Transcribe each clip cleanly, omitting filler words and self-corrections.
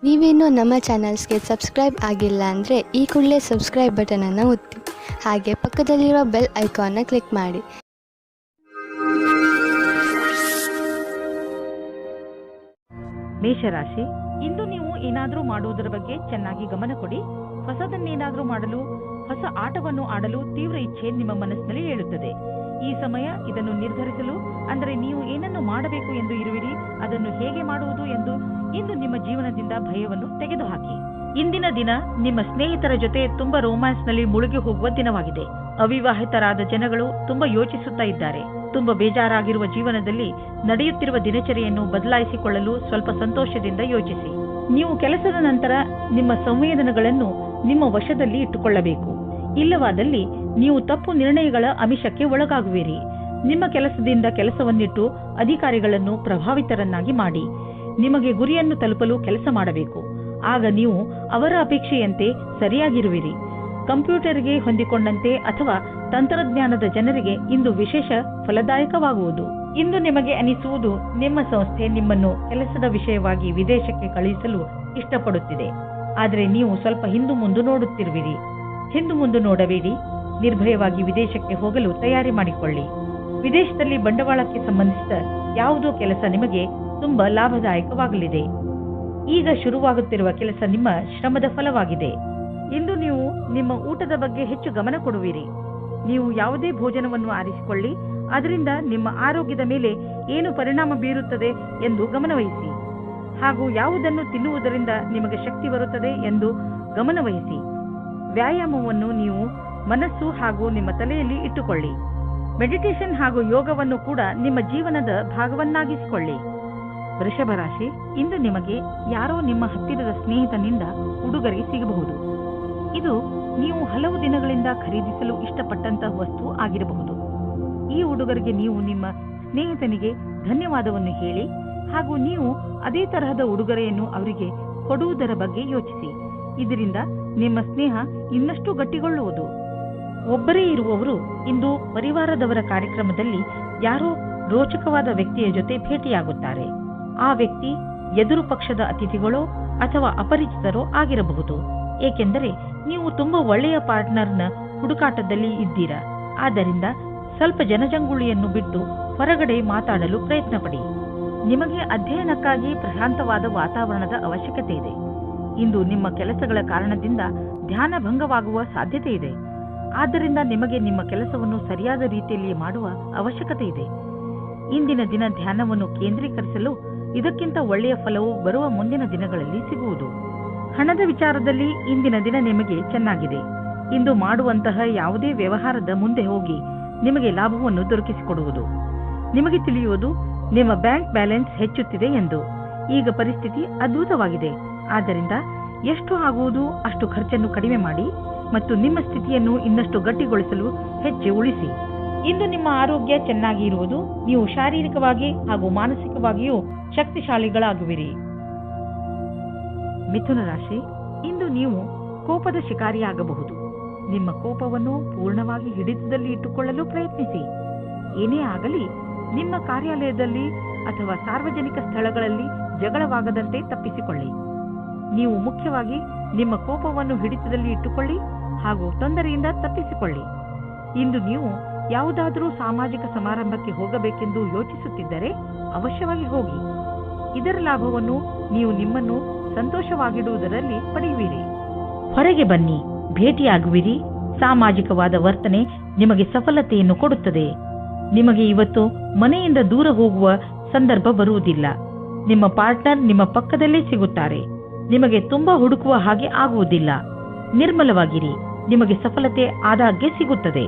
ನೀವೇನೂ ನಮ್ಮ ಚಾನಲ್ಸ್ಗೆ ಸಬ್ಸ್ಕ್ರೈಬ್ ಆಗಿಲ್ಲ ಅಂದರೆ ಈ ಕೂಡಲೇ ಸಬ್ಸ್ಕ್ರೈಬ್ ಬಟನನ್ನು ಒತ್ತಿ ಹಾಗೆ ಪಕ್ಕದಲ್ಲಿರೋ ಬೆಲ್ ಐಕಾನ್ನ ಕ್ಲಿಕ್ ಮಾಡಿ. ಮೇಷರಾಶಿ, ಇಂದು ನೀವು ಏನಾದರೂ ಮಾಡುವುದರ ಬಗ್ಗೆ ಚೆನ್ನಾಗಿ ಗಮನ ಕೊಡಿ. ಹೊಸದನ್ನೇನಾದರೂ ಮಾಡಲು, ಹೊಸ ಆಟವನ್ನು ಆಡಲು ತೀವ್ರ ಇಚ್ಛೆ ನಿಮ್ಮ ಮನಸ್ಸಿನಲ್ಲಿ ಏಳುತ್ತದೆ. ಈ ಸಮಯ ಇದನ್ನು ನಿರ್ಧರಿಸಲು, ಅಂದರೆ ನೀವು ಏನನ್ನು ಮಾಡಬೇಕು ಎಂದು ಇರುವಿರಿ, ಅದನ್ನು ಹೇಗೆ ಮಾಡುವುದು ಎಂದು ಇಂದು ನಿಮ್ಮ ಜೀವನದಿಂದ ಭಯವನ್ನು ತೆಗೆದುಹಾಕಿ. ಇಂದಿನ ದಿನ ನಿಮ್ಮ ಸ್ನೇಹಿತರ ಜೊತೆ ತುಂಬಾ ರೋಮ್ಯಾನ್ಸ್ನಲ್ಲಿ ಮುಳುಗಿ ಹೋಗುವ ದಿನವಾಗಿದೆ. ಅವಿವಾಹಿತರಾದ ಜನಗಳು ತುಂಬಾ ಯೋಚಿಸುತ್ತಾ ಇದ್ದಾರೆ. ತುಂಬಾ ಬೇಜಾರಾಗಿರುವ ಜೀವನದಲ್ಲಿ ನಡೆಯುತ್ತಿರುವ ದಿನಚರಿಯನ್ನು ಬದಲಾಯಿಸಿಕೊಳ್ಳಲು ಸ್ವಲ್ಪ ಸಂತೋಷದಿಂದ ಯೋಚಿಸಿ. ನೀವು ಕೆಲಸದ ನಂತರ ನಿಮ್ಮ ಸಂವೇದನೆಗಳನ್ನು ನಿಮ್ಮ ವಶದಲ್ಲಿ ಇಟ್ಟುಕೊಳ್ಳಬೇಕು. ಇಲ್ಲವಾದಲ್ಲಿ ನೀವು ತಪ್ಪು ನಿರ್ಣಯಗಳ ಆಮಿಷಕ್ಕೆ ಒಳಗಾಗುವಿರಿ. ನಿಮ್ಮ ಕೆಲಸದಿಂದ ಕೆಲಸವನ್ನಿಟ್ಟು ಅಧಿಕಾರಿಗಳನ್ನು ಪ್ರಭಾವಿತರನ್ನಾಗಿ ಮಾಡಿ. ನಿಮಗೆ ಗುರಿಯನ್ನು ತಲುಪಲು ಕೆಲಸ ಮಾಡಬೇಕು. ಆಗ ನೀವು ಅವರ ಅಪೇಕ್ಷೆಯಂತೆ ಸರಿಯಾಗಿರುವಿರಿ. ಕಂಪ್ಯೂಟರ್ಗೆ ಹೊಂದಿಕೊಂಡಂತೆ ಅಥವಾ ತಂತ್ರಜ್ಞಾನದ ಜನರಿಗೆ ಇಂದು ವಿಶೇಷ ಫಲದಾಯಕವಾಗುವುದು. ಇಂದು ನಿಮಗೆ ಅನಿಸುವುದು ನಿಮ್ಮ ಸಂಸ್ಥೆ ನಿಮ್ಮನ್ನು ಕೆಲಸದ ವಿಷಯವಾಗಿ ವಿದೇಶಕ್ಕೆ ಕಳುಹಿಸಲು ಇಷ್ಟಪಡುತ್ತಿದೆ. ಆದರೆ ನೀವು ಸ್ವಲ್ಪ ಹಿಂದು ಮುಂದು ನೋಡುತ್ತಿರುವಿರಿ. ಹಿಂದು ಮುಂದು ನೋಡಬೇಡಿ. ನಿರ್ಭಯವಾಗಿ ವಿದೇಶಕ್ಕೆ ಹೋಗಲು ತಯಾರಿ ಮಾಡಿಕೊಳ್ಳಿ. ವಿದೇಶದಲ್ಲಿ ಬಂಡವಾಳಕ್ಕೆ ಸಂಬಂಧಿಸಿದ ಯಾವುದೋ ಕೆಲಸ ನಿಮಗೆ ತುಂಬಾ ಲಾಭದಾಯಕವಾಗಲಿದೆ. ಈಗ ಶುರುವಾಗುತ್ತಿರುವ ಕೆಲಸ ನಿಮ್ಮ ಶ್ರಮದ ಫಲವಾಗಿದೆ. ಇಂದು ನೀವು ನಿಮ್ಮ ಊಟದ ಬಗ್ಗೆ ಹೆಚ್ಚು ಗಮನ ಕೊಡುವಿರಿ. ನೀವು ಯಾವುದೇ ಭೋಜನವನ್ನು ಆರಿಸಿಕೊಳ್ಳಿ, ಅದರಿಂದ ನಿಮ್ಮ ಆರೋಗ್ಯದ ಮೇಲೆ ಏನು ಪರಿಣಾಮ ಬೀರುತ್ತದೆ ಎಂದು ಗಮನವಹಿಸಿ. ಹಾಗೂ ಯಾವುದನ್ನು ತಿನ್ನುವುದರಿಂದ ನಿಮಗೆ ಶಕ್ತಿ ಬರುತ್ತದೆ ಎಂದು ಗಮನವಹಿಸಿ. ವ್ಯಾಯಾಮವನ್ನು ನೀವು ಮನಸ್ಸು ಹಾಗೂ ನಿಮ್ಮ ತಲೆಯಲ್ಲಿ ಇಟ್ಟುಕೊಳ್ಳಿ. ಮೆಡಿಟೇಷನ್ ಹಾಗೂ ಯೋಗವನ್ನು ಕೂಡ ನಿಮ್ಮ ಜೀವನದ ಭಾಗವನ್ನಾಗಿಸಿಕೊಳ್ಳಿ. ವೃಷಭ ರಾಶಿ, ಇಂದು ನಿಮಗೆ ಯಾರೋ ನಿಮ್ಮ ಹತ್ತಿರದ ಸ್ನೇಹಿತನಿಂದ ಉಡುಗೊರೆ ಸಿಗಬಹುದು. ಇದು ನೀವು ಹಲವು ದಿನಗಳಿಂದ ಖರೀದಿಸಲು ಇಷ್ಟಪಟ್ಟಂತಹ ವಸ್ತು ಆಗಿರಬಹುದು. ಈ ಉಡುಗೊರೆಗೆ ನೀವು ನಿಮ್ಮ ಸ್ನೇಹಿತನಿಗೆ ಧನ್ಯವಾದವನ್ನು ಹೇಳಿ ಹಾಗೂ ನೀವು ಅದೇ ತರಹದ ಉಡುಗೊರೆಯನ್ನು ಅವರಿಗೆ ಕೊಡುವುದರ ಬಗ್ಗೆ ಯೋಚಿಸಿ. ಇದರಿಂದ ನಿಮ್ಮ ಸ್ನೇಹ ಇನ್ನಷ್ಟು ಗಟ್ಟಿಗೊಳ್ಳುವುದು. ಒಬ್ಬರೇ ಇರುವವರು ಇಂದು ಪರಿವಾರದವರ ಕಾರ್ಯಕ್ರಮದಲ್ಲಿ ಯಾರೋ ರೋಚಕವಾದ ವ್ಯಕ್ತಿಯ ಜೊತೆ ಭೇಟಿಯಾಗುತ್ತಾರೆ. ಆ ವ್ಯಕ್ತಿ ಎದುರು ಪಕ್ಷದ ಅತಿಥಿಗಳೋ ಅಥವಾ ಅಪರಿಚಿತರೋ ಆಗಿರಬಹುದು. ಏಕೆಂದರೆ ನೀವು ತುಂಬಾ ಒಳ್ಳೆಯ ಪಾರ್ಟ್ನರ್ನ ಹುಡುಕಾಟದಲ್ಲಿ ಇದ್ದೀರಾ. ಆದ್ದರಿಂದ ಸ್ವಲ್ಪ ಜನಜಂಗುಳಿಯನ್ನು ಬಿಟ್ಟು ಹೊರಗಡೆ ಮಾತಾಡಲು ಪ್ರಯತ್ನ ಪಡಿ. ನಿಮಗೆ ಅಧ್ಯಯನಕ್ಕಾಗಿ ಪ್ರಶಾಂತವಾದ ವಾತಾವರಣದ ಅವಶ್ಯಕತೆ ಇದೆ. ಇಂದು ನಿಮ್ಮ ಕೆಲಸಗಳ ಕಾರಣದಿಂದ ಧ್ಯಾನ ಭಂಗವಾಗುವ ಸಾಧ್ಯತೆ ಇದೆ. ಆದ್ದರಿಂದ ನಿಮಗೆ ನಿಮ್ಮ ಕೆಲಸವನ್ನು ಸರಿಯಾದ ರೀತಿಯಲ್ಲಿ ಮಾಡುವ ಅವಶ್ಯಕತೆ ಇದೆ. ಇಂದಿನ ದಿನ ಧ್ಯಾನವನ್ನು ಕೇಂದ್ರೀಕರಿಸಲು ಇದಕ್ಕಿಂತ ಒಳ್ಳೆಯ ಫಲವು ಬರುವ ಮುಂದಿನ ದಿನಗಳಲ್ಲಿ ಸಿಗುವುದು. ಹಣದ ವಿಚಾರದಲ್ಲಿ ಇಂದಿನ ದಿನ ನಿಮಗೆ ಚೆನ್ನಾಗಿದೆ. ಇಂದು ಮಾಡುವಂತಹ ಯಾವುದೇ ವ್ಯವಹಾರದ ಮುಂದೆ ಹೋಗಿ ನಿಮಗೆ ಲಾಭವನ್ನು ದೊರಕಿಸಿಕೊಡುವುದು. ನಿಮಗೆ ತಿಳಿಯುವುದು ನಿಮ್ಮ ಬ್ಯಾಂಕ್ ಬ್ಯಾಲೆನ್ಸ್ ಹೆಚ್ಚುತ್ತಿದೆ ಎಂದು. ಈಗ ಪರಿಸ್ಥಿತಿ ಅದ್ಭುತವಾಗಿದೆ. ಆದ್ದರಿಂದ ಎಷ್ಟು ಆಗುವುದು ಅಷ್ಟು ಖರ್ಚನ್ನು ಕಡಿಮೆ ಮಾಡಿ ಮತ್ತು ನಿಮ್ಮ ಸ್ಥಿತಿಯನ್ನು ಇನ್ನಷ್ಟು ಗಟ್ಟಿಗೊಳಿಸಲು ಹೆಚ್ಚು ಉಳಿಸಿ. ಇಂದು ನಿಮ್ಮ ಆರೋಗ್ಯ ಚೆನ್ನಾಗಿ ಇರುವುದು. ನೀವು ಶಾರೀರಿಕವಾಗಿ ಹಾಗೂ ಮಾನಸಿಕವಾಗಿಯೂ ಶಕ್ತಿಶಾಲಿಗಳಾಗುವಿರಿ. ಮಿಥುನ ರಾಶಿ, ಇಂದು ನೀವು ಕೋಪದ ಶಿಕಾರಿಯಾಗಬಹುದು. ನಿಮ್ಮ ಕೋಪವನ್ನು ಪೂರ್ಣವಾಗಿ ಹಿಡಿತದಲ್ಲಿ ಇಟ್ಟುಕೊಳ್ಳಲು ಪ್ರಯತ್ನಿಸಿ. ಏನೇ ಆಗಲಿ ನಿಮ್ಮ ಕಾರ್ಯಾಲಯದಲ್ಲಿ ಅಥವಾ ಸಾರ್ವಜನಿಕ ಸ್ಥಳಗಳಲ್ಲಿ ಜಗಳವಾಗದಂತೆ ತಪ್ಪಿಸಿಕೊಳ್ಳಿ. ನೀವು ಮುಖ್ಯವಾಗಿ ನಿಮ್ಮ ಕೋಪವನ್ನು ಹಿಡಿತದಲ್ಲಿ ಇಟ್ಟುಕೊಳ್ಳಿ ಹಾಗೂ ತೊಂದರೆಯಿಂದ ತಪ್ಪಿಸಿಕೊಳ್ಳಿ. ಇಂದು ನೀವು ಯಾವುದಾದರೂ ಸಾಮಾಜಿಕ ಸಮಾರಂಭಕ್ಕೆ ಹೋಗಬೇಕೆಂದು ಯೋಚಿಸುತ್ತಿದ್ದರೆ ಅವಶ್ಯವಾಗಿ ಹೋಗಿ. ಇದರ ಲಾಭವನ್ನು ನೀವು ನಿಮ್ಮನ್ನು ಸಂತೋಷವಾಗಿಡುವುದರಲ್ಲಿ ಪಡೆಯುವಿರಿ. ಹೊರಗೆ ಬನ್ನಿ, ಭೇಟಿಯಾಗುವಿರಿ. ಸಾಮಾಜಿಕವಾದ ವರ್ತನೆ ನಿಮಗೆ ಸಫಲತೆಯನ್ನು ಕೊಡುತ್ತದೆ. ನಿಮಗೆ ಇವತ್ತು ಮನೆಯಿಂದ ದೂರ ಹೋಗುವ ಸಂದರ್ಭ ಬರುವುದಿಲ್ಲ. ನಿಮ್ಮ ಪಾರ್ಟ್ನರ್ ನಿಮ್ಮ ಪಕ್ಕದಲ್ಲೇ ಸಿಗುತ್ತಾರೆ. ನಿಮಗೆ ತುಂಬಾ ಹುಡುಕುವ ಹಾಗೆ ಆಗುವುದಿಲ್ಲ. ನಿರ್ಮಲವಾಗಿರಿ. ನಿಮಗೆ ಸಫಲತೆ ಆದಾಗ್ಗೆ ಸಿಗುತ್ತದೆ.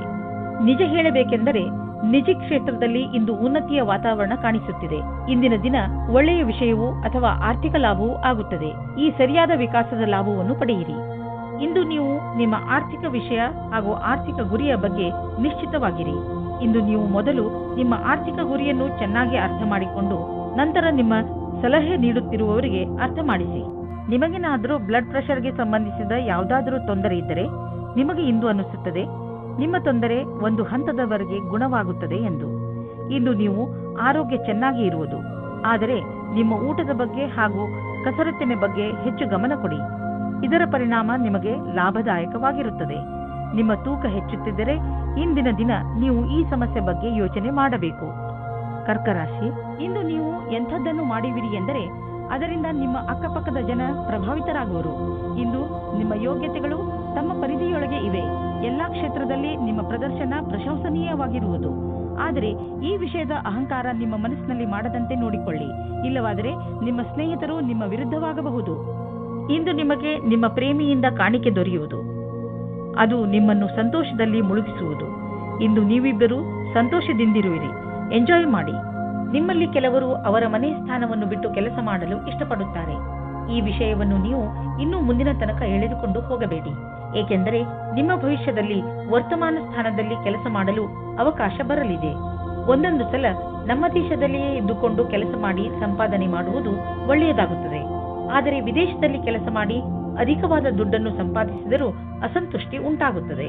ನಿಜ ಹೇಳಬೇಕೆಂದರೆ ನಿಜ ಕ್ಷೇತ್ರದಲ್ಲಿ ಇಂದು ಉನ್ನತಿಯ ವಾತಾವರಣ ಕಾಣಿಸುತ್ತಿದೆ. ಇಂದಿನ ದಿನ ಒಳ್ಳೆಯ ವಿಷಯವೂ ಅಥವಾ ಆರ್ಥಿಕ ಲಾಭವೂ ಆಗುತ್ತದೆ. ಈ ಸರಿಯಾದ ವಿಕಾಸದ ಲಾಭವನ್ನು ಪಡೆಯಿರಿ. ಇಂದು ನೀವು ನಿಮ್ಮ ಆರ್ಥಿಕ ವಿಷಯ ಹಾಗೂ ಆರ್ಥಿಕ ಗುರಿಯ ಬಗ್ಗೆ ನಿಶ್ಚಿತವಾಗಿರಿ. ಇಂದು ನೀವು ಮೊದಲು ನಿಮ್ಮ ಆರ್ಥಿಕ ಗುರಿಯನ್ನು ಚೆನ್ನಾಗಿ ಅರ್ಥ ಮಾಡಿಕೊಂಡು ನಂತರ ನಿಮ್ಮ ಸಲಹೆ ನೀಡುತ್ತಿರುವವರಿಗೆ ಅರ್ಥ ಮಾಡಿಸಿ. ನಿಮಗೇನಾದರೂ ಬ್ಲಡ್ ಪ್ರೆಷರ್ಗೆ ಸಂಬಂಧಿಸಿದ ಯಾವುದಾದರೂ ತೊಂದರೆ ಇದ್ದರೆ ನಿಮಗೆ ಇಂದು ಅನಿಸುತ್ತದೆ ನಿಮ್ಮ ತೊಂದರೆ ಒಂದು ಹಂತದವರೆಗೆ ಗುಣವಾಗುತ್ತದೆ ಎಂದು. ಇಂದು ನೀವು ಆರೋಗ್ಯ ಚೆನ್ನಾಗಿ ಇರುವುದು. ಆದರೆ ನಿಮ್ಮ ಊಟದ ಬಗ್ಗೆ ಹಾಗೂ ಕಸರತ್ತಿನ ಬಗ್ಗೆ ಹೆಚ್ಚು ಗಮನ ಕೊಡಿ. ಇದರ ಪರಿಣಾಮ ನಿಮಗೆ ಲಾಭದಾಯಕವಾಗಿರುತ್ತದೆ. ನಿಮ್ಮ ತೂಕ ಹೆಚ್ಚುತ್ತಿದ್ದರೆ ಇಂದಿನ ದಿನ ನೀವು ಈ ಸಮಸ್ಯೆ ಬಗ್ಗೆ ಯೋಚನೆ ಮಾಡಬೇಕು. ಕರ್ಕ ರಾಶಿ, ಇಂದು ನೀವು ಎಂಥದ್ದನ್ನು ಮಾಡುವಿರಿ ಎಂದರೆ ಅದರಿಂದ ನಿಮ್ಮ ಅಕ್ಕಪಕ್ಕದ ಜನ ಪ್ರಭಾವಿತರಾಗುವರು. ಇಂದು ನಿಮ್ಮ ಯೋಗ್ಯತೆಗಳು ತಮ್ಮ ಪರಿಧಿಯೊಳಗೆ ಇವೆ. ಎಲ್ಲಾ ಕ್ಷೇತ್ರದಲ್ಲಿ ನಿಮ್ಮ ಪ್ರದರ್ಶನ ಪ್ರಶಂಸನೀಯವಾಗಿರುವುದು. ಆದರೆ ಈ ವಿಷಯದ ಅಹಂಕಾರ ನಿಮ್ಮ ಮನಸ್ಸಿನಲ್ಲಿ ಮಾಡದಂತೆ ನೋಡಿಕೊಳ್ಳಿ. ಇಲ್ಲವಾದರೆ ನಿಮ್ಮ ಸ್ನೇಹಿತರು ನಿಮ್ಮ ವಿರುದ್ಧವಾಗಬಹುದು. ಇಂದು ನಿಮಗೆ ನಿಮ್ಮ ಪ್ರೇಮಿಯಿಂದ ಕಾಣಿಕೆ ದೊರೆಯುವುದು. ಅದು ನಿಮ್ಮನ್ನು ಸಂತೋಷದಲ್ಲಿ ಮುಳುಗಿಸುವುದು. ಇಂದು ನೀವಿಬ್ಬರು ಸಂತೋಷದಿಂದಿರುವಿರಿ. ಎಂಜಾಯ್ ಮಾಡಿ. ನಿಮ್ಮಲ್ಲಿ ಕೆಲವರು ಅವರ ಮನೆ ಸ್ಥಾನವನ್ನು ಬಿಟ್ಟು ಕೆಲಸ ಮಾಡಲು ಇಷ್ಟಪಡುತ್ತಾರೆ. ಈ ವಿಷಯವನ್ನು ನೀವು ಇನ್ನೂ ಮುಂದಿನ ತನಕ ಎಳೆದುಕೊಂಡು ಹೋಗಬೇಡಿ. ಏಕೆಂದರೆ ನಿಮ್ಮ ಭವಿಷ್ಯದಲ್ಲಿ ವರ್ತಮಾನ ಸ್ಥಾನದಲ್ಲಿ ಕೆಲಸ ಮಾಡಲು ಅವಕಾಶ ಬರಲಿದೆ. ಒಂದೊಂದು ಸಲ ನಮ್ಮ ದೇಶದಲ್ಲಿಯೇ ಇದ್ದುಕೊಂಡು ಕೆಲಸ ಮಾಡಿ ಸಂಪಾದನೆ ಮಾಡುವುದು ಒಳ್ಳೆಯದಾಗುತ್ತದೆ. ಆದರೆ ವಿದೇಶದಲ್ಲಿ ಕೆಲಸ ಮಾಡಿ ಅಧಿಕವಾದ ದುಡ್ಡನ್ನು ಸಂಪಾದಿಸಿದರೂ ಅಸಂತುಷ್ಟಿ ಉಂಟಾಗುತ್ತದೆ.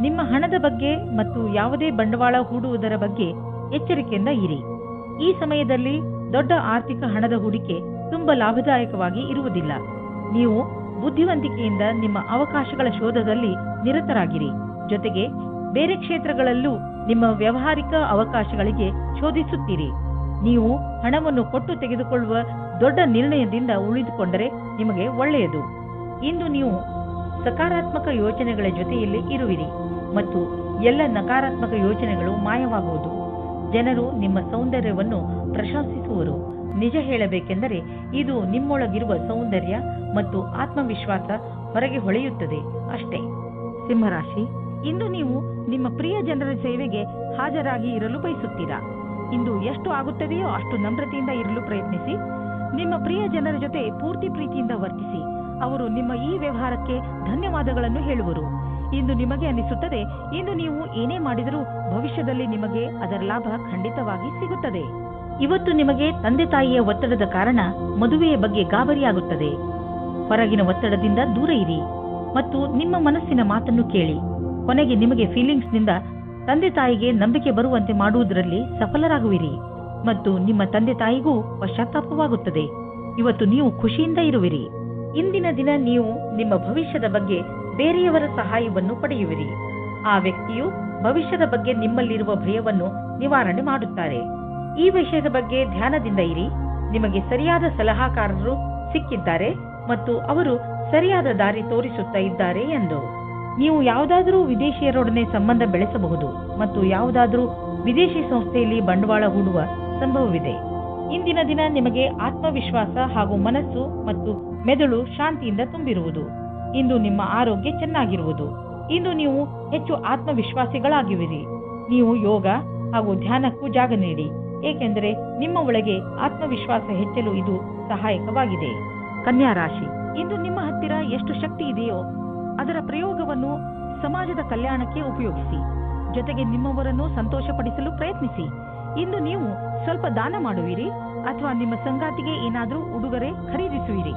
ನಿಮ್ಮ ಹಣದ ಬಗ್ಗೆ ಮತ್ತು ಯಾವುದೇ ಬಂಡವಾಳ ಹೂಡುವುದರ ಬಗ್ಗೆ ಎಚ್ಚರಿಕೆಯಿಂದ ಇರಿ. ಈ ಸಮಯದಲ್ಲಿ ದೊಡ್ಡ ಆರ್ಥಿಕ ಹಣದ ಹೂಡಿಕೆ ತುಂಬಾ ಲಾಭದಾಯಕವಾಗಿ ಇರುವುದಿಲ್ಲ. ನೀವು ಬುದ್ಧಿವಂತಿಕೆಯಿಂದ ನಿಮ್ಮ ಅವಕಾಶಗಳ ಶೋಧದಲ್ಲಿ ನಿರತರಾಗಿರಿ. ಜೊತೆಗೆ ಬೇರೆ ಕ್ಷೇತ್ರಗಳಲ್ಲೂ ನಿಮ್ಮ ವ್ಯಾವಹಾರಿಕ ಅವಕಾಶಗಳಿಗೆ ಶೋಧಿಸುತ್ತೀರಿ. ನೀವು ಹಣವನ್ನು ಕೊಟ್ಟು ತೆಗೆದುಕೊಳ್ಳುವ ದೊಡ್ಡ ನಿರ್ಣಯದಿಂದ ಉಳಿದುಕೊಂಡರೆ ನಿಮಗೆ ಒಳ್ಳೆಯದು. ಇಂದು ನೀವು ಸಕಾರಾತ್ಮಕ ಯೋಚನೆಗಳ ಜೊತೆಯಲ್ಲಿ ಇರುವಿರಿ ಮತ್ತು ಎಲ್ಲ ನಕಾರಾತ್ಮಕ ಯೋಚನೆಗಳು ಮಾಯವಾಗುವುದು. ಜನರು ನಿಮ್ಮ ಸೌಂದರ್ಯವನ್ನು ಪ್ರಶಂಸಿಸುವರು. ನಿಜ ಹೇಳಬೇಕೆಂದರೆ ಇದು ನಿಮ್ಮೊಳಗಿರುವ ಸೌಂದರ್ಯ ಮತ್ತು ಆತ್ಮವಿಶ್ವಾಸ ಹೊರಗೆ ಹೊಳೆಯುತ್ತದೆ ಅಷ್ಟೇ. ಸಿಂಹರಾಶಿ, ಇಂದು ನೀವು ನಿಮ್ಮ ಪ್ರಿಯ ಜನರ ಸೇವೆಗೆ ಹಾಜರಾಗಿ ಇರಲು ಬಯಸುತ್ತೀರಾ. ಇಂದು ಎಷ್ಟು ಆಗುತ್ತದೆಯೋ ಅಷ್ಟು ನಮ್ರತೆಯಿಂದ ಇರಲು ಪ್ರಯತ್ನಿಸಿ. ನಿಮ್ಮ ಪ್ರಿಯ ಜನರ ಜೊತೆ ಪೂರ್ತಿ ಪ್ರೀತಿಯಿಂದ ವರ್ತಿಸಿ. ಅವರು ನಿಮ್ಮ ಈ ವ್ಯವಹಾರಕ್ಕೆ ಧನ್ಯವಾದಗಳನ್ನು ಹೇಳುವರು. ಇಂದು ನಿಮಗೆ ಅನಿಸುತ್ತದೆ ಇಂದು ನೀವು ಏನೇ ಮಾಡಿದರೂ ಭವಿಷ್ಯದಲ್ಲಿ ನಿಮಗೆ ಅದರ ಲಾಭ ಖಂಡಿತವಾಗಿ ಸಿಗುತ್ತದೆ. ಇವತ್ತು ನಿಮಗೆ ತಂದೆ ತಾಯಿಯ ಒತ್ತಡದ ಕಾರಣ ಮದುವೆಯ ಬಗ್ಗೆ ಗಾಬರಿಯಾಗುತ್ತದೆ. ಹೊರಗಿನ ಒತ್ತಡದಿಂದ ದೂರ ಇರಿ ಮತ್ತು ನಿಮ್ಮ ಮನಸ್ಸಿನ ಮಾತನ್ನು ಕೇಳಿ. ಕೊನೆಗೆ ನಿಮಗೆ ಫೀಲಿಂಗ್ಸ್ನಿಂದ ತಂದೆ ತಾಯಿಗೆ ನಂಬಿಕೆ ಬರುವಂತೆ ಮಾಡುವುದರಲ್ಲಿ ಸಫಲರಾಗುವಿರಿ ಮತ್ತು ನಿಮ್ಮ ತಂದೆ ತಾಯಿಗೂ ಪಶ್ಚಾತ್ತಾಪವಾಗುತ್ತದೆ. ಇವತ್ತು ನೀವು ಖುಷಿಯಿಂದ ಇರುವಿರಿ. ಇಂದಿನ ದಿನ ನೀವು ನಿಮ್ಮ ಭವಿಷ್ಯದ ಬಗ್ಗೆ ಬೇರೆಯವರ ಸಹಾಯವನ್ನು ಪಡೆಯುವಿರಿ. ಆ ವ್ಯಕ್ತಿಯು ಭವಿಷ್ಯದ ಬಗ್ಗೆ ನಿಮ್ಮಲ್ಲಿರುವ ಭಯವನ್ನು ನಿವಾರಣೆ ಮಾಡುತ್ತಾರೆ. ಈ ವಿಷಯದ ಬಗ್ಗೆ ಧ್ಯಾನದಿಂದ ಇರಿ. ನಿಮಗೆ ಸರಿಯಾದ ಸಲಹಾಕಾರರು ಸಿಕ್ಕಿದ್ದಾರೆ ಮತ್ತು ಅವರು ಸರಿಯಾದ ದಾರಿ ತೋರಿಸುತ್ತಾ ಇದ್ದಾರೆ ಎಂದು. ನೀವು ಯಾವುದಾದರೂ ವಿದೇಶಿಯರೊಡನೆ ಸಂಬಂಧ ಬೆಳೆಸಬಹುದು ಮತ್ತು ಯಾವುದಾದರೂ ವಿದೇಶಿ ಸಂಸ್ಥೆಯಲ್ಲಿ ಬಂಡವಾಳ ಹೂಡುವ ಸಂಭವವಿದೆ. ಇಂದಿನ ದಿನ ನಿಮಗೆ ಆತ್ಮವಿಶ್ವಾಸ ಹಾಗೂ ಮನಸ್ಸು ಮತ್ತು ಮೆದುಳು ಶಾಂತಿಯಿಂದ ತುಂಬಿರುವುದು. ಇಂದು ನಿಮ್ಮ ಆರೋಗ್ಯ ಚೆನ್ನಾಗಿರುವುದು. ಇಂದು ನೀವು ಹೆಚ್ಚು ಆತ್ಮವಿಶ್ವಾಸಿಗಳಾಗಿರುವಿರಿ. ನೀವು ಯೋಗ ಹಾಗೂ ಧ್ಯಾನಕ್ಕೂ ಜಾಗ ನೀಡಿ, ಏಕೆಂದರೆ ನಿಮ್ಮ ಒಳಗೆ ಆತ್ಮವಿಶ್ವಾಸ ಹೆಚ್ಚಲು ಇದು ಸಹಾಯಕವಾಗಿದೆ. ಕನ್ಯಾ ರಾಶಿ, ಇಂದು ನಿಮ್ಮ ಹತ್ತಿರ ಎಷ್ಟು ಶಕ್ತಿ ಇದೆಯೋ ಅದರ ಪ್ರಯೋಗವನ್ನು ಸಮಾಜದ ಕಲ್ಯಾಣಕ್ಕೆ ಉಪಯೋಗಿಸಿ. ಜೊತೆಗೆ ನಿಮ್ಮವರನ್ನು ಸಂತೋಷಪಡಿಸಲು ಪ್ರಯತ್ನಿಸಿ. ಇಂದು ನೀವು ಸ್ವಲ್ಪ ದಾನ ಮಾಡುವಿರಿ ಅಥವಾ ನಿಮ್ಮ ಸಂಗಾತಿಗೆ ಏನಾದರೂ ಉಡುಗೊರೆ ಖರೀದಿಸುವಿರಿ.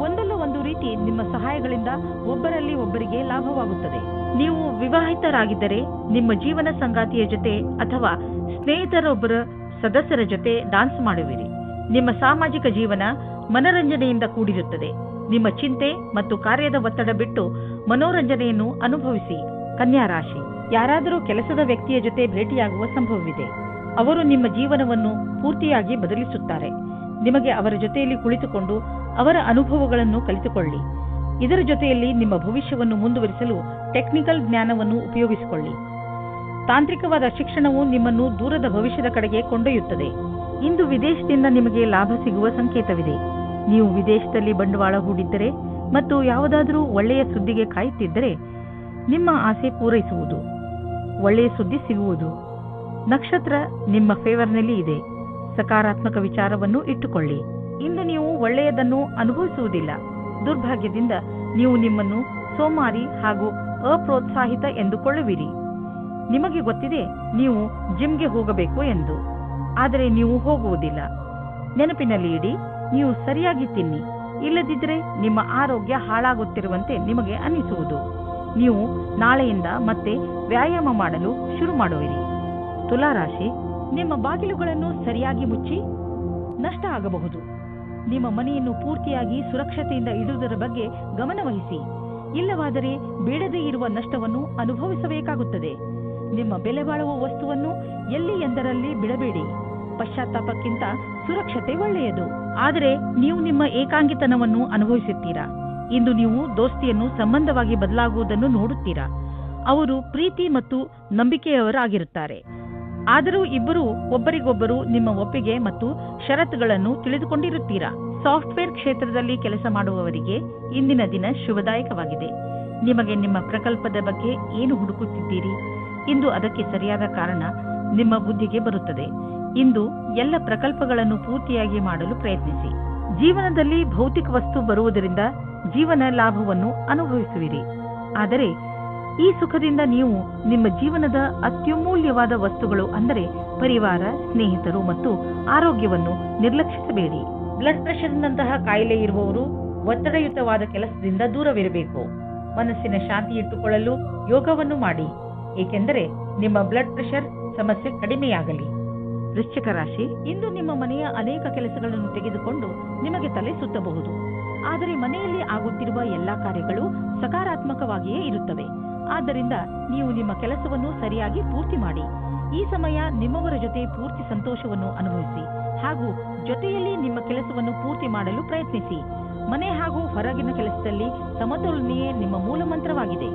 ಒಂದಲ್ಲ ಒಂದು ರೀತಿ ನಿಮ್ಮ ಸಹಾಯಗಳಿಂದ ಒಬ್ಬರಲ್ಲಿ ಒಬ್ಬರಿಗೆ ಲಾಭವಾಗುತ್ತದೆ. ನೀವು ವಿವಾಹಿತರಾಗಿದ್ದರೆ ನಿಮ್ಮ ಜೀವನ ಸಂಗಾತಿಯ ಜೊತೆ ಅಥವಾ ಸ್ನೇಹಿತರೊಬ್ಬರ ಸದಸ್ಯರ ಜೊತೆ ಡಾನ್ಸ್ ಮಾಡುವಿರಿ. ನಿಮ್ಮ ಸಾಮಾಜಿಕ ಜೀವನ ಮನರಂಜನೆಯಿಂದ ಕೂಡಿರುತ್ತದೆ. ನಿಮ್ಮ ಚಿಂತೆ ಮತ್ತು ಕಾರ್ಯದ ಒತ್ತಡ ಬಿಟ್ಟು ಮನೋರಂಜನೆಯನ್ನು ಅನುಭವಿಸಿ. ಕನ್ಯಾ ರಾಶಿ, ಯಾರಾದರೂ ಕೆಲಸದ ವ್ಯಕ್ತಿಯ ಜೊತೆ ಭೇಟಿಯಾಗುವ ಸಂಭವವಿದೆ. ಅವರು ನಿಮ್ಮ ಜೀವನವನ್ನು ಪೂರ್ತಿಯಾಗಿ ಬದಲಿಸುತ್ತಾರೆ. ನಿಮಗೆ ಅವರ ಜೊತೆಯಲ್ಲಿ ಕುಳಿತುಕೊಂಡು ಅವರ ಅನುಭವಗಳನ್ನು ಕಲಿತುಕೊಳ್ಳಿ. ಇದರ ಜೊತೆಯಲ್ಲಿ ನಿಮ್ಮ ಭವಿಷ್ಯವನ್ನು ಮುಂದುವರಿಸಲು ಟೆಕ್ನಿಕಲ್ ಜ್ಞಾನವನ್ನು ಉಪಯೋಗಿಸಿಕೊಳ್ಳಿ. ತಾಂತ್ರಿಕವಾದ ಶಿಕ್ಷಣವು ನಿಮ್ಮನ್ನು ದೂರದ ಭವಿಷ್ಯದ ಕಡೆಗೆ ಕೊಂಡೊಯ್ಯುತ್ತದೆ. ಇಂದು ವಿದೇಶದಿಂದ ನಿಮಗೆ ಲಾಭ ಸಿಗುವ ಸಂಕೇತವಿದೆ. ನೀವು ವಿದೇಶದಲ್ಲಿ ಬಂಡವಾಳ ಹೂಡಿದ್ದರೆ ಮತ್ತು ಯಾವುದಾದರೂ ಒಳ್ಳೆಯ ಸುದ್ದಿಗೆ ಕಾಯುತ್ತಿದ್ದರೆ ನಿಮ್ಮ ಆಸೆ ಪೂರೈಸುವುದು. ಒಳ್ಳೆಯ ಸುದ್ದಿ ಸಿಗುವುದು. ನಕ್ಷತ್ರ ನಿಮ್ಮ ಫೇವರ್ನಲ್ಲಿ ಇದೆ. ಸಕಾರಾತ್ಮಕ ವಿಚಾರವನ್ನು ಇಟ್ಟುಕೊಳ್ಳಿ. ಇಂದು ನೀವು ಒಳ್ಳೆಯದನ್ನು ಅನುಭವಿಸುವುದಿಲ್ಲ. ದುರ್ಭಾಗ್ಯದಿಂದ ನೀವು ನಿಮ್ಮನ್ನು ಸೋಮಾರಿ ಹಾಗೂ ಅಪ್ರೋತ್ಸಾಹಿತ ಎಂದುಕೊಳ್ಳುವಿರಿ. ನಿಮಗೆ ಗೊತ್ತಿದೆ ನೀವು ಜಿಮ್ಗೆ ಹೋಗಬೇಕು ಎಂದು, ಆದರೆ ನೀವು ಹೋಗುವುದಿಲ್ಲ. ನೆನಪಿನಲ್ಲಿ ಇಡಿ, ನೀವು ಸರಿಯಾಗಿ ತಿನ್ನಿ. ಇಲ್ಲದಿದ್ದರೆ ನಿಮ್ಮ ಆರೋಗ್ಯ ಹಾಳಾಗುತ್ತಿರುವಂತೆ ನಿಮಗೆ ಅನಿಸುವುದು. ನೀವು ನಾಳೆಯಿಂದ ಮತ್ತೆ ವ್ಯಾಯಾಮ ಮಾಡಲು ಶುರು ಮಾಡುವಿರಿ. ತುಲಾರಾಶಿ, ನಿಮ್ಮ ಬಾಗಿಲುಗಳನ್ನು ಸರಿಯಾಗಿ ಮುಚ್ಚಿ. ನಷ್ಟ ಆಗಬಹುದು. ನಿಮ್ಮ ಮನೆಯನ್ನು ಪೂರ್ತಿಯಾಗಿ ಸುರಕ್ಷತೆಯಿಂದ ಇಡುವುದರ ಬಗ್ಗೆ ಗಮನವಹಿಸಿ. ಇಲ್ಲವಾದರೆ ಬೇಡದೇ ಇರುವ ನಷ್ಟವನ್ನು ಅನುಭವಿಸಬೇಕಾಗುತ್ತದೆ. ನಿಮ್ಮ ಬೆಲೆ ಬಾಳುವ ವಸ್ತುವನ್ನು ಎಲ್ಲಿ ಎಂದರಲ್ಲಿ ಬಿಡಬೇಡಿ. ಪಶ್ಚಾತ್ತಾಪಕ್ಕಿಂತ ಸುರಕ್ಷತೆ ಒಳ್ಳೆಯದು. ಆದರೆ ನೀವು ನಿಮ್ಮ ಏಕಾಂಗಿತನವನ್ನು ಅನುಭವಿಸುತ್ತೀರಾ. ಇಂದು ನೀವು ದೋಸ್ತಿಯನ್ನು ಸಂಬಂಧವಾಗಿ ಬದಲಾಗುವುದನ್ನು ನೋಡುತ್ತೀರಾ. ಅವರು ಪ್ರೀತಿ ಮತ್ತು ನಂಬಿಕೆಯವರಾಗಿರುತ್ತಾರೆ. ಆದರೂ ಇಬ್ಬರು ಒಬ್ಬರಿಗೊಬ್ಬರು ನಿಮ್ಮ ಒಪ್ಪಿಗೆ ಮತ್ತು ಷರತ್ತುಗಳನ್ನು ತಿಳಿದುಕೊಂಡಿರುತ್ತೀರಾ. ಸಾಫ್ಟ್ವೇರ್ ಕ್ಷೇತ್ರದಲ್ಲಿ ಕೆಲಸ ಮಾಡುವವರಿಗೆ ಇಂದಿನ ದಿನ ಶುಭದಾಯಕವಾಗಿದೆ. ನಿಮಗೆ ನಿಮ್ಮ ಪ್ರಕಲ್ಪದ ಬಗ್ಗೆ ಏನು ಹುಡುಕುತ್ತಿದ್ದೀರಿ? ಇಂದು ಅದಕ್ಕೆ ಸರಿಯಾದ ಕಾರಣ ನಿಮ್ಮ ಬುದ್ಧಿಗೆ ಬರುತ್ತದೆ. ಇಂದು ಎಲ್ಲ ಪ್ರಕಲ್ಪಗಳನ್ನು ಪೂರ್ತಿಯಾಗಿ ಮಾಡಲು ಪ್ರಯತ್ನಿಸಿ. ಜೀವನದಲ್ಲಿ ಭೌತಿಕ ವಸ್ತು ಬರುವುದರಿಂದ ಜೀವನ ಲಾಭವನ್ನು ಅನುಭವಿಸುವಿರಿ. ಆದರೆ ಈ ಸುಖದಿಂದ ನೀವು ನಿಮ್ಮ ಜೀವನದ ಅತ್ಯಮೂಲ್ಯವಾದ ವಸ್ತುಗಳು ಅಂದರೆ ಪರಿವಾರ, ಸ್ನೇಹಿತರು ಮತ್ತು ಆರೋಗ್ಯವನ್ನು ನಿರ್ಲಕ್ಷಿಸಬೇಡಿ. ಬ್ಲಡ್ ಪ್ರೆಷರ್ನಂತಹ ಕಾಯಿಲೆ ಇರುವವರು ಒತ್ತಡಯುತವಾದ ಕೆಲಸದಿಂದ ದೂರವಿರಬೇಕು. ಮನಸ್ಸಿನ ಶಾಂತಿ ಇಟ್ಟುಕೊಳ್ಳಲು ಯೋಗವನ್ನು ಮಾಡಿ, ಏಕೆಂದರೆ ನಿಮ್ಮ ಬ್ಲಡ್ ಪ್ರೆಷರ್ ಸಮಸ್ಯೆ ಕಡಿಮೆಯಾಗಲಿ. ವೃಶ್ಚಿಕ ರಾಶಿ, ಇಂದು ನಿಮ್ಮ ಮನೆಯ ಅನೇಕ ಕೆಲಸಗಳನ್ನು ತೆಗೆದುಕೊಂಡು ನಿಮಗೆ ತಲೆ ಸುತ್ತಬಹುದು. ಆದರೆ ಮನೆಯಲ್ಲಿ ಆಗುತ್ತಿರುವ ಎಲ್ಲಾ ಕಾರ್ಯಗಳು ಸಕಾರಾತ್ಮಕವಾಗಿಯೇ ಇರುತ್ತವೆ. ಆದ್ದರಿಂದ ನೀವು ನಿಮ್ಮ ಕೆಲಸವನ್ನು ಸರಿಯಾಗಿ ಪೂರ್ತಿ ಮಾಡಿ. ಈ ಸಮಯ ನಿಮ್ಮವರ ಜೊತೆ ಪೂರ್ತಿ ಸಂತೋಷವನ್ನು ಅನುಭವಿಸಿ ಹಾಗೂ ಜೊತೆಯಲ್ಲಿ ನಿಮ್ಮ ಕೆಲಸವನ್ನು ಪೂರ್ತಿ ಮಾಡಲು ಪ್ರಯತ್ನಿಸಿ. ಮನೆ ಹಾಗೂ ಹೊರಗಿನ ಕೆಲಸದಲ್ಲಿ ಸಮತೋಲನೆಯೇ ನಿಮ್ಮ ಮೂಲ ಮಂತ್ರವಾಗಿದೆ.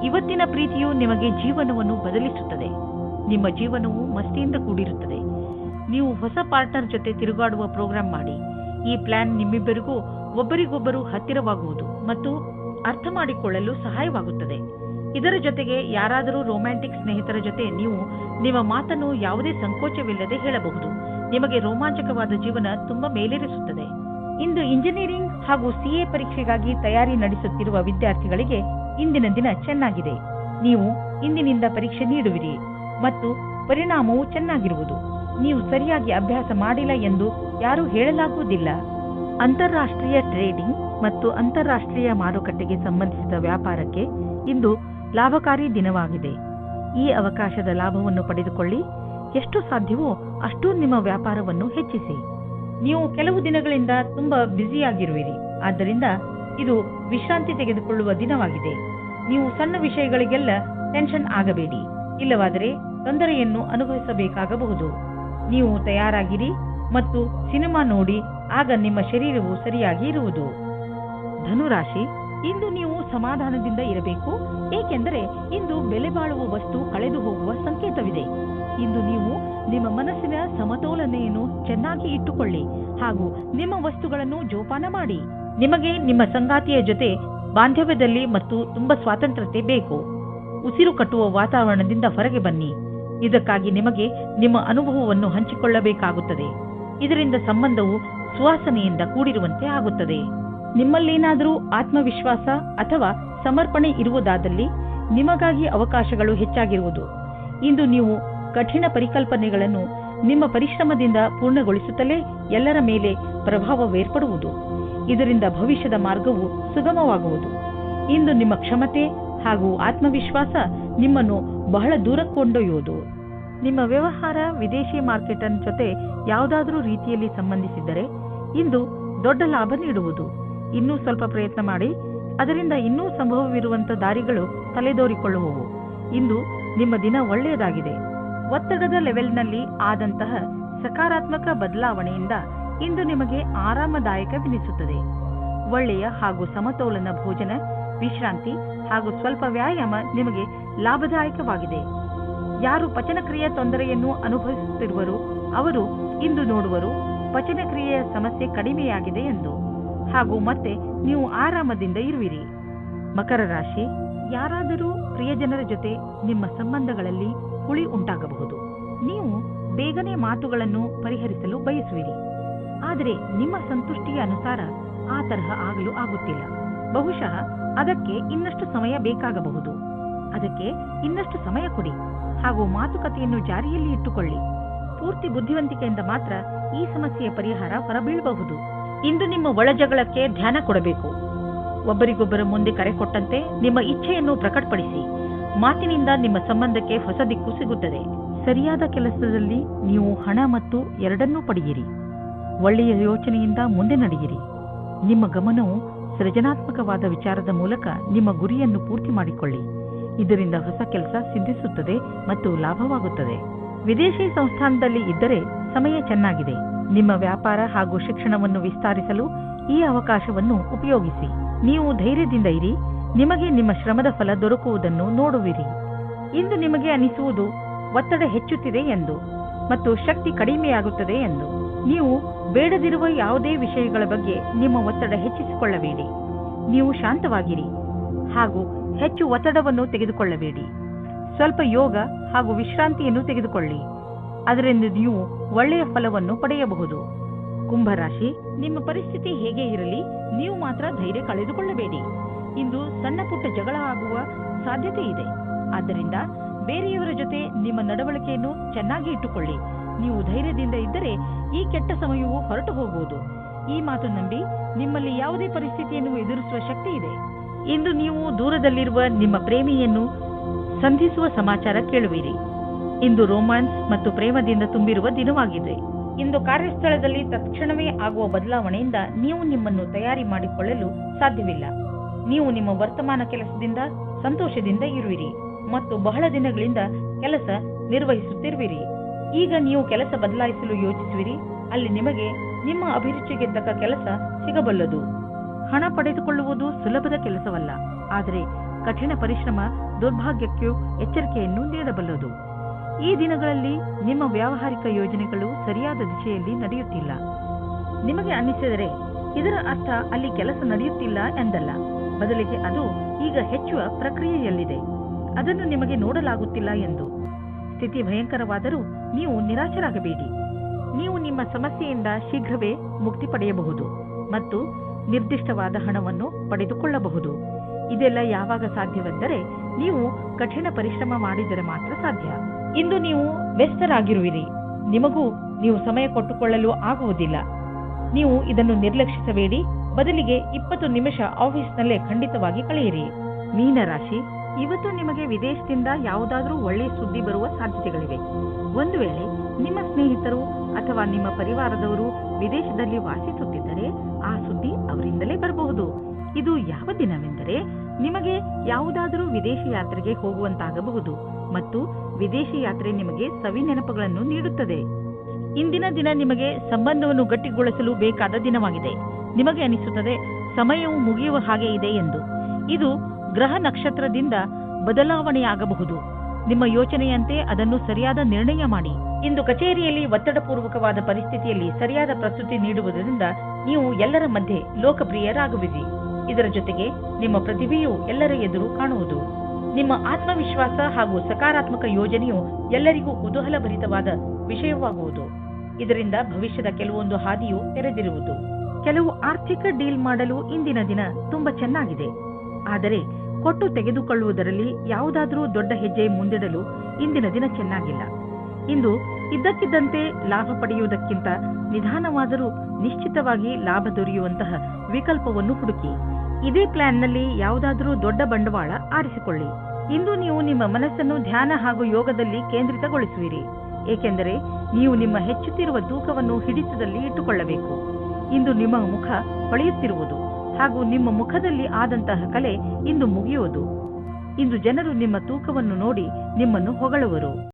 ಇವತ್ತಿನ ಪ್ರೀತಿಯು ನಿಮಗೆ ಜೀವನವನ್ನು ಬದಲಿಸುತ್ತದೆ. ನಿಮ್ಮ ಜೀವನವು ಮಸ್ತಿಯಿಂದ ಕೂಡಿರುತ್ತದೆ. ನೀವು ಹೊಸ ಪಾರ್ಟ್ನರ್ ಜೊತೆ ತಿರುಗಾಡುವ ಪ್ರೋಗ್ರಾಂ ಮಾಡಿ. ಈ ಪ್ಲಾನ್ ನಿಮ್ಮಿಬ್ಬರಿಗೂ ಒಬ್ಬರಿಗೊಬ್ಬರು ಹತ್ತಿರವಾಗುವುದು ಮತ್ತು ಅರ್ಥ ಮಾಡಿಕೊಳ್ಳಲು ಸಹಾಯವಾಗುತ್ತದೆ. ಇದರ ಜೊತೆಗೆ ಯಾರಾದರೂ ರೊಮ್ಯಾಂಟಿಕ್ ಸ್ನೇಹಿತರ ಜೊತೆ ನೀವು ನಿಮ್ಮ ಮಾತನ್ನು ಯಾವುದೇ ಸಂಕೋಚವಿಲ್ಲದೆ ಹೇಳಬಹುದು. ನಿಮಗೆ ರೋಮಾಂಚಕವಾದ ಜೀವನ ತುಂಬಾ ಮೇಲೇರಿಸುತ್ತದೆ. ಇಂದು ಇಂಜಿನಿಯರಿಂಗ್ ಹಾಗೂ ಸಿಎ ಪರೀಕ್ಷೆಗಾಗಿ ತಯಾರಿ ನಡೆಸುತ್ತಿರುವ ವಿದ್ಯಾರ್ಥಿಗಳಿಗೆ ಇಂದಿನ ದಿನ ಚೆನ್ನಾಗಿದೆ. ನೀವು ಇಂದಿನಿಂದ ಪರೀಕ್ಷೆ ನೀಡುವಿರಿ ಮತ್ತು ಪರಿಣಾಮವು ಚೆನ್ನಾಗಿರುವುದು. ನೀವು ಸರಿಯಾಗಿ ಅಭ್ಯಾಸ ಮಾಡಿಲ್ಲ ಎಂದು ಯಾರೂ ಹೇಳಲಾಗುವುದಿಲ್ಲ. ಅಂತಾರಾಷ್ಟ್ರೀಯ ಟ್ರೇಡಿಂಗ್ ಮತ್ತು ಅಂತಾರಾಷ್ಟ್ರೀಯ ಮಾರುಕಟ್ಟೆಗೆ ಸಂಬಂಧಿಸಿದ ವ್ಯಾಪಾರಕ್ಕೆ ಇಂದು ಲಾಭಕಾರಿ ದಿನವಾಗಿದೆ. ಈ ಅವಕಾಶದ ಲಾಭವನ್ನು ಪಡೆದುಕೊಳ್ಳಿ. ಎಷ್ಟು ಸಾಧ್ಯವೋ ಅಷ್ಟು ನಿಮ್ಮ ವ್ಯಾಪಾರವನ್ನು ಹೆಚ್ಚಿಸಿ. ನೀವು ಕೆಲವು ದಿನಗಳಿಂದ ತುಂಬಾ ಬ್ಯುಸಿಯಾಗಿರುವಿರಿ. ಆದ್ದರಿಂದ ಇದು ವಿಶ್ರಾಂತಿ ತೆಗೆದುಕೊಳ್ಳುವ ದಿನವಾಗಿದೆ. ನೀವು ಸಣ್ಣ ವಿಷಯಗಳಿಗೆಲ್ಲ ಟೆನ್ಷನ್ ಆಗಬೇಡಿ. ಇಲ್ಲವಾದರೆ ತೊಂದರೆಯನ್ನು ಅನುಭವಿಸಬೇಕಾಗಬಹುದು. ನೀವು ತಯಾರಾಗಿರಿ ಮತ್ತು ಸಿನಿಮಾ ನೋಡಿ, ಆಗ ನಿಮ್ಮ ಶರೀರವು ಸರಿಯಾಗಿ ಇರುವುದು. ಧನುರಾಶಿ, ಇಂದು ನೀವು ಸಮಾಧಾನದಿಂದ ಇರಬೇಕು, ಏಕೆಂದರೆ ಇಂದು ಬೆಲೆ ಬಾಳುವ ವಸ್ತು ಕಳೆದು ಹೋಗುವ ಸಂಕೇತವಿದೆ. ಇಂದು ನೀವು ನಿಮ್ಮ ಮನಸ್ಸಿನ ಸಮತೋಲನೆಯನ್ನು ಚೆನ್ನಾಗಿ ಇಟ್ಟುಕೊಳ್ಳಿ ಹಾಗೂ ನಿಮ್ಮ ವಸ್ತುಗಳನ್ನು ಜೋಪಾನ ಮಾಡಿ. ನಿಮಗೆ ನಿಮ್ಮ ಸಂಗಾತಿಯ ಜೊತೆ ಬಾಂಧವ್ಯದಲ್ಲಿ ಮತ್ತು ತುಂಬಾ ಸ್ವಾತಂತ್ರ್ಯತೆ ಬೇಕು. ಉಸಿರು ಕಟ್ಟುವ ವಾತಾವರಣದಿಂದ ಹೊರಗೆ ಬನ್ನಿ. ಇದಕ್ಕಾಗಿ ನಿಮಗೆ ನಿಮ್ಮ ಅನುಭವವನ್ನು ಹಂಚಿಕೊಳ್ಳಬೇಕಾಗುತ್ತದೆ. ಇದರಿಂದ ಸಂಬಂಧವು ಸುವಾಸನೆಯಿಂದ ಕೂಡಿರುವಂತೆ ಆಗುತ್ತದೆ. ನಿಮ್ಮಲ್ಲೇನಾದರೂ ಆತ್ಮವಿಶ್ವಾಸ ಅಥವಾ ಸಮರ್ಪಣೆ ಇರುವುದಾದಲ್ಲಿ ನಿಮಗಾಗಿ ಅವಕಾಶಗಳು ಹೆಚ್ಚಾಗಿರುವುದು. ಇಂದು ನೀವು ಕಠಿಣ ಪರಿಕಲ್ಪನೆಗಳನ್ನು ನಿಮ್ಮ ಪರಿಶ್ರಮದಿಂದ ಪೂರ್ಣಗೊಳಿಸುತ್ತಲೇ ಎಲ್ಲರ ಮೇಲೆ ಪ್ರಭಾವವೇರ್ಪಡುವುದು. ಇದರಿಂದ ಭವಿಷ್ಯದ ಮಾರ್ಗವು ಸುಗಮವಾಗುವುದು. ಇಂದು ನಿಮ್ಮ ಕ್ಷಮತೆ ಹಾಗೂ ಆತ್ಮವಿಶ್ವಾಸ ನಿಮ್ಮನ್ನು ಬಹಳ ದೂರ ಕೊಂಡೊಯ್ಯುವುದು. ನಿಮ್ಮ ವ್ಯವಹಾರ ವಿದೇಶಿ ಮಾರ್ಕೆಟನ್ ಜೊತೆ ಯಾವುದಾದರೂ ರೀತಿಯಲ್ಲಿ ಸಂಬಂಧಿಸಿದ್ದರೆ ಇಂದು ದೊಡ್ಡ ಲಾಭ ನೀಡುವುದು. ಇನ್ನೂ ಸ್ವಲ್ಪ ಪ್ರಯತ್ನ ಮಾಡಿ, ಅದರಿಂದ ಇನ್ನೂ ಸಂಭವವಿರುವಂತಹ ದಾರಿಗಳು ತಲೆದೋರಿಕೊಳ್ಳುವವು. ಇಂದು ನಿಮ್ಮ ದಿನ ಒಳ್ಳೆಯದಾಗಿದೆ. ಒತ್ತಡದ ಲೆವೆಲ್ನಲ್ಲಿ ಆದಂತಹ ಸಕಾರಾತ್ಮಕ ಬದಲಾವಣೆಯಿಂದ ಇಂದು ನಿಮಗೆ ಆರಾಮದಾಯಕವೆನಿಸುತ್ತದೆ. ಒಳ್ಳೆಯ ಹಾಗೂ ಸಮತೋಲನ ಭೋಜನ, ವಿಶ್ರಾಂತಿ ಹಾಗೂ ಸ್ವಲ್ಪ ವ್ಯಾಯಾಮ ನಿಮಗೆ ಲಾಭದಾಯಕವಾಗಿದೆ. ಯಾರು ಪಚನಕ್ರಿಯೆಯ ತೊಂದರೆಯನ್ನು ಅನುಭವಿಸುತ್ತಿರುವರು ಅವರು ಇಂದು ನೋಡುವರು ಪಚನಕ್ರಿಯೆಯ ಸಮಸ್ಯೆ ಕಡಿಮೆಯಾಗಿದೆ ಎಂದು, ಹಾಗೂ ಮತ್ತೆ ನೀವು ಆರಾಮದಿಂದ ಇರುವಿರಿ. ಮಕರ ರಾಶಿ, ಯಾರಾದರೂ ಪ್ರಿಯಜನರ ಜೊತೆ ನಿಮ್ಮ ಸಂಬಂಧಗಳಲ್ಲಿ ಹುಳಿ ಉಂಟಾಗಬಹುದು. ನೀವು ಬೇಗನೆ ಮಾತುಗಳನ್ನು ಪರಿಹರಿಸಲು ಬಯಸುವಿರಿ. ಆದರೆ ನಿಮ್ಮ ಸಂತುಷ್ಟಿಯ ಅನುಸಾರ ಆ ತರಹ ಆಗಲು ಆಗುತ್ತಿಲ್ಲ. ಬಹುಶಃ ಅದಕ್ಕೆ ಇನ್ನಷ್ಟು ಸಮಯ ಬೇಕಾಗಬಹುದು. ಅದಕ್ಕೆ ಇನ್ನಷ್ಟು ಸಮಯ ಕೊಡಿ ಹಾಗೂ ಮಾತುಕತೆಯನ್ನು ಜಾರಿಯಲ್ಲಿ ಇಟ್ಟುಕೊಳ್ಳಿ. ಪೂರ್ತಿ ಬುದ್ಧಿವಂತಿಕೆಯಿಂದ ಮಾತ್ರ ಈ ಸಮಸ್ಯೆಯ ಪರಿಹಾರ ಹೊರಬೀಳಬಹುದು. ಇಂದು ನಿಮ್ಮ ಒಳಜಗಳಕ್ಕೆ ಧ್ಯಾನ ಕೊಡಬೇಕು. ಒಬ್ಬರಿಗೊಬ್ಬರ ಮುಂದೆ ಕರೆ ಕೊಟ್ಟಂತೆ ನಿಮ್ಮ ಇಚ್ಛೆಯನ್ನು ಪ್ರಕಟಪಡಿಸಿ. ಮಾತಿನಿಂದ ನಿಮ್ಮ ಸಂಬಂಧಕ್ಕೆ ಹೊಸ ದಿಕ್ಕು ಸಿಗುತ್ತದೆ. ಸರಿಯಾದ ಕೆಲಸದಲ್ಲಿ ನೀವು ಹಣ ಮತ್ತು ಎರಡನ್ನೂ ಪಡೆಯಿರಿ. ಒಳ್ಳೆಯ ಯೋಚನೆಯಿಂದ ಮುಂದೆ ನಡೆಯಿರಿ. ನಿಮ್ಮ ಗಮನವು ಸೃಜನಾತ್ಮಕವಾದ ವಿಚಾರದ ಮೂಲಕ ನಿಮ್ಮ ಗುರಿಯನ್ನು ಪೂರ್ತಿ ಮಾಡಿಕೊಳ್ಳಿ. ಇದರಿಂದ ಹೊಸ ಕೆಲಸ ಸಿದ್ಧಿಸುತ್ತದೆ ಮತ್ತು ಲಾಭವಾಗುತ್ತದೆ. ವಿದೇಶಿ ಸಂಸ್ಥಾನದಲ್ಲಿ ಇದ್ದರೆ ಸಮಯ ಚೆನ್ನಾಗಿದೆ. ನಿಮ್ಮ ವ್ಯಾಪಾರ ಹಾಗೂ ಶಿಕ್ಷಣವನ್ನು ವಿಸ್ತರಿಸಲು ಈ ಅವಕಾಶವನ್ನು ಉಪಯೋಗಿಸಿ. ನೀವು ಧೈರ್ಯದಿಂದ ಇರಿ. ನಿಮಗೆ ನಿಮ್ಮ ಶ್ರಮದ ಫಲ ದೊರಕುವುದನ್ನು ನೋಡುವಿರಿ. ಇಂದು ನಿಮಗೆ ಅನಿಸುವುದು ಒತ್ತಡ ಹೆಚ್ಚುತ್ತಿದೆ ಎಂದು ಮತ್ತು ಶಕ್ತಿ ಕಡಿಮೆಯಾಗುತ್ತದೆ ಎಂದು. ನೀವು ಬೇಡದಿರುವ ಯಾವುದೇ ವಿಷಯಗಳ ಬಗ್ಗೆ ನಿಮ್ಮ ಒತ್ತಡ ಹೆಚ್ಚಿಸಿಕೊಳ್ಳಬೇಡಿ. ನೀವು ಶಾಂತವಾಗಿರಿ ಹಾಗೂ ಹೆಚ್ಚು ಒತ್ತಡವನ್ನು ತೆಗೆದುಕೊಳ್ಳಬೇಡಿ. ಸ್ವಲ್ಪ ಯೋಗ ಹಾಗೂ ವಿಶ್ರಾಂತಿಯನ್ನು ತೆಗೆದುಕೊಳ್ಳಿ. ಅದರಿಂದ ನೀವು ಒಳ್ಳೆಯ ಫಲವನ್ನು ಪಡೆಯಬಹುದು. ಕುಂಭರಾಶಿ, ನಿಮ್ಮ ಪರಿಸ್ಥಿತಿ ಹೇಗೆ ಇರಲಿ, ನೀವು ಮಾತ್ರ ಧೈರ್ಯ ಕಳೆದುಕೊಳ್ಳಬೇಡಿ. ಇಂದು ಸಣ್ಣ ಪುಟ್ಟ ಜಗಳ ಆಗುವ ಸಾಧ್ಯತೆ ಇದೆ. ಆದ್ದರಿಂದ ಬೇರೆಯವರ ಜೊತೆ ನಿಮ್ಮ ನಡವಳಿಕೆಯನ್ನು ಚೆನ್ನಾಗಿ ಇಟ್ಟುಕೊಳ್ಳಿ. ನೀವು ಧೈರ್ಯದಿಂದ ಇದ್ದರೆ ಈ ಕೆಟ್ಟ ಸಮಯವು ಹೊರಟು ಹೋಗುವುದು. ಈ ಮಾತು ನಂಬಿ ನಿಮ್ಮಲ್ಲಿ ಯಾವುದೇ ಪರಿಸ್ಥಿತಿಯನ್ನು ಎದುರಿಸುವ ಶಕ್ತಿ ಇದೆ. ಇಂದು ನೀವು ದೂರದಲ್ಲಿರುವ ನಿಮ್ಮ ಪ್ರೇಮಿಯನ್ನು ಸಂಧಿಸುವ ಸಮಾಚಾರ ಕೇಳುವಿರಿ. ಇಂದು ರೋಮ್ಯಾನ್ಸ್ ಮತ್ತು ಪ್ರೇಮದಿಂದ ತುಂಬಿರುವ ದಿನವಾಗಿದೆ. ಇಂದು ಕಾರ್ಯಸ್ಥಳದಲ್ಲಿ ತಕ್ಷಣವೇ ಆಗುವ ಬದಲಾವಣೆಯಿಂದ ನೀವು ನಿಮ್ಮನ್ನು ತಯಾರಿ ಮಾಡಿಕೊಳ್ಳಲು ಸಾಧ್ಯವಿಲ್ಲ. ನೀವು ನಿಮ್ಮ ವರ್ತಮಾನ ಕೆಲಸದಿಂದ ಸಂತೋಷದಿಂದ ಇರುವಿರಿ ಮತ್ತು ಬಹಳ ದಿನಗಳಿಂದ ಕೆಲಸ ನಿರ್ವಹಿಸುತ್ತಿರುವಿರಿ. ಈಗ ನೀವು ಕೆಲಸ ಬದಲಾಯಿಸಲು ಯೋಚಿಸುವಿರಿ. ಅಲ್ಲಿ ನಿಮಗೆ ನಿಮ್ಮ ಅಭಿರುಚಿಗೆ ತಕ್ಕ ಕೆಲಸ ಸಿಗಬಲ್ಲದು. ಹಣ ಪಡೆದುಕೊಳ್ಳುವುದು ಸುಲಭದ ಕೆಲಸವಲ್ಲ, ಆದರೆ ಕಠಿಣ ಪರಿಶ್ರಮ ದುರ್ಭಾಗ್ಯಕ್ಕೂ ಎಚ್ಚರಿಕೆಯನ್ನು ನೀಡಬಲ್ಲದು. ಈ ದಿನಗಳಲ್ಲಿ ನಿಮ್ಮ ವ್ಯಾವಹಾರಿಕ ಯೋಜನೆಗಳು ಸರಿಯಾದ ದಿಶೆಯಲ್ಲಿ ನಡೆಯುತ್ತಿಲ್ಲ. ನಿಮಗೆ ಅನ್ನಿಸಿದರೆ ಇದರ ಅರ್ಥ ಅಲ್ಲಿ ಕೆಲಸ ನಡೆಯುತ್ತಿಲ್ಲ ಎಂದಲ್ಲ. ಬದಲಿಗೆ ಅದು ಈಗ ಹೆಚ್ಚುವ ಪ್ರಕ್ರಿಯೆಯಲ್ಲಿದೆ. ಅದನ್ನು ನಿಮಗೆ ನೋಡಲಾಗುತ್ತಿಲ್ಲ ಎಂದು. ಸ್ಥಿತಿ ಭಯಂಕರವಾದರೂ ನೀವು ನಿರಾಶರಾಗಬೇಡಿ. ನೀವು ನಿಮ್ಮ ಸಮಸ್ಯೆಯಿಂದ ಶೀಘ್ರವೇ ಮುಕ್ತಿ ಪಡೆಯಬಹುದು ಮತ್ತು ನಿರ್ದಿಷ್ಟವಾದ ಹಣವನ್ನು ಪಡೆದುಕೊಳ್ಳಬಹುದು. ಇದೆಲ್ಲ ಯಾವಾಗ ಸಾಧ್ಯವೆಂದರೆ ನೀವು ಕಠಿಣ ಪರಿಶ್ರಮ ಮಾಡಿದರೆ ಮಾತ್ರ ಸಾಧ್ಯ. ಇಂದು ನೀವು ವ್ಯಸ್ತರಾಗಿರುವಿರಿ. ನಿಮಗೂ ನೀವು ಸಮಯ ಕೊಟ್ಟುಕೊಳ್ಳಲು ಆಗುವುದಿಲ್ಲ. ನೀವು ಇದನ್ನು ನಿರ್ಲಕ್ಷಿಸಬೇಡಿ. ಬದಲಿಗೆ 20 ನಿಮಿಷ ಆಫೀಸ್ನಲ್ಲೇ ಖಂಡಿತವಾಗಿ ಕಳೆಯಿರಿ. ಮೀನರಾಶಿ, ಇವತ್ತು ನಿಮಗೆ ವಿದೇಶದಿಂದ ಯಾವುದಾದ್ರೂ ಒಳ್ಳೆಯ ಸುದ್ದಿ ಬರುವ ಸಾಧ್ಯತೆಗಳಿವೆ. ಒಂದು ವೇಳೆ ನಿಮ್ಮ ಸ್ನೇಹಿತರು ಅಥವಾ ನಿಮ್ಮ ಪರಿವಾರದವರು ವಿದೇಶದಲ್ಲಿ ವಾಸಿಸುತ್ತಿದ್ದರೆ ಆ ಸುದ್ದಿ ಅವರಿಂದಲೇ ಬರಬಹುದು. ಇದು ಯಾವ ದಿನವೆಂದರೆ ನಿಮಗೆ ಯಾವುದಾದರೂ ವಿದೇಶಿ ಯಾತ್ರೆಗೆ ಹೋಗುವಂತಾಗಬಹುದು ಮತ್ತು ವಿದೇಶಿ ಯಾತ್ರೆ ನಿಮಗೆ ಸವಿ ನೆನಪುಗಳನ್ನು ನೀಡುತ್ತದೆ. ಇಂದಿನ ದಿನ ನಿಮಗೆ ಸಂಬಂಧವನ್ನು ಗಟ್ಟಿಗೊಳಿಸಲು ಬೇಕಾದ ದಿನವಾಗಿದೆ. ನಿಮಗೆ ಅನಿಸುತ್ತದೆ ಸಮಯವು ಮುಗಿಯುವ ಹಾಗೆ ಇದೆ ಎಂದು. ಇದು ಗ್ರಹ ನಕ್ಷತ್ರದಿಂದ ಬದಲಾವಣೆಯಾಗಬಹುದು. ನಿಮ್ಮ ಯೋಚನೆಯಂತೆ ಅದನ್ನು ಸರಿಯಾದ ನಿರ್ಣಯ ಮಾಡಿ. ಇಂದು ಕಚೇರಿಯಲ್ಲಿ ಒತ್ತಡಪೂರ್ವಕವಾದ ಪರಿಸ್ಥಿತಿಯಲ್ಲಿ ಸರಿಯಾದ ಪ್ರಸ್ತುತಿ ನೀಡುವುದರಿಂದ ನೀವು ಎಲ್ಲರ ಮಧ್ಯೆ ಲೋಕಪ್ರಿಯರಾಗುವಿರಿ. ಇದರ ಜೊತೆಗೆ ನಿಮ್ಮ ಪ್ರತಿಭೆಯು ಎಲ್ಲರ ಎದುರು ಕಾಣುವುದು. ನಿಮ್ಮ ಆತ್ಮವಿಶ್ವಾಸ ಹಾಗೂ ಸಕಾರಾತ್ಮಕ ಯೋಜನೆಯು ಎಲ್ಲರಿಗೂ ಕುತೂಹಲಭರಿತವಾದ ವಿಷಯವಾಗುವುದು. ಇದರಿಂದ ಭವಿಷ್ಯದ ಕೆಲವೊಂದು ಹಾದಿಯು ತೆರೆದಿರುವುದು. ಕೆಲವು ಆರ್ಥಿಕ ಡೀಲ್ ಮಾಡಲು ಇಂದಿನ ದಿನ ತುಂಬಾ ಚೆನ್ನಾಗಿದೆ. ಆದರೆ ಕೊಟ್ಟು ತೆಗೆದುಕೊಳ್ಳುವುದರಲ್ಲಿ ಯಾವುದಾದರೂ ದೊಡ್ಡ ಹೆಜ್ಜೆ ಮುಂದಿಡಲು ಇಂದಿನ ದಿನ ಚೆನ್ನಾಗಿಲ್ಲ. ಇಂದು ಇದ್ದಕ್ಕಿದ್ದಂತೆ ಲಾಭ ಪಡೆಯುವುದಕ್ಕಿಂತ ನಿಧಾನವಾದರೂ ನಿಶ್ಚಿತವಾಗಿ ಲಾಭ ದೊರೆಯುವಂತಹ ವಿಕಲ್ಪವನ್ನು ಹುಡುಕಿ. ಇದೇ ಪ್ಲಾನ್ನಲ್ಲಿ ಯಾವುದಾದರೂ ದೊಡ್ಡ ಬಂಡವಾಳ ಆರಿಸಿಕೊಳ್ಳಿ. ಇಂದು ನೀವು ನಿಮ್ಮ ಮನಸ್ಸನ್ನು ಧ್ಯಾನ ಹಾಗೂ ಯೋಗದಲ್ಲಿ ಕೇಂದ್ರಿತಗೊಳಿಸುವಿರಿ. ಏಕೆಂದರೆ ನೀವು ನಿಮ್ಮ ಹೆಚ್ಚುತ್ತಿರುವ ತೂಕವನ್ನು ಹಿಡಿತದಲ್ಲಿ ಇಟ್ಟುಕೊಳ್ಳಬೇಕು. ಇಂದು ನಿಮ್ಮ ಮುಖ ಹೊಳೆಯುತ್ತಿರುವುದು ಹಾಗೂ ನಿಮ್ಮ ಮುಖದಲ್ಲಿ ಆದಂತಹ ಕಲೆ ಇಂದು ಮುಗಿಯುವುದು. ಇಂದು ಜನರು ನಿಮ್ಮ ತೂಕವನ್ನು ನೋಡಿ ನಿಮ್ಮನ್ನು ಹೊಗಳುವರು.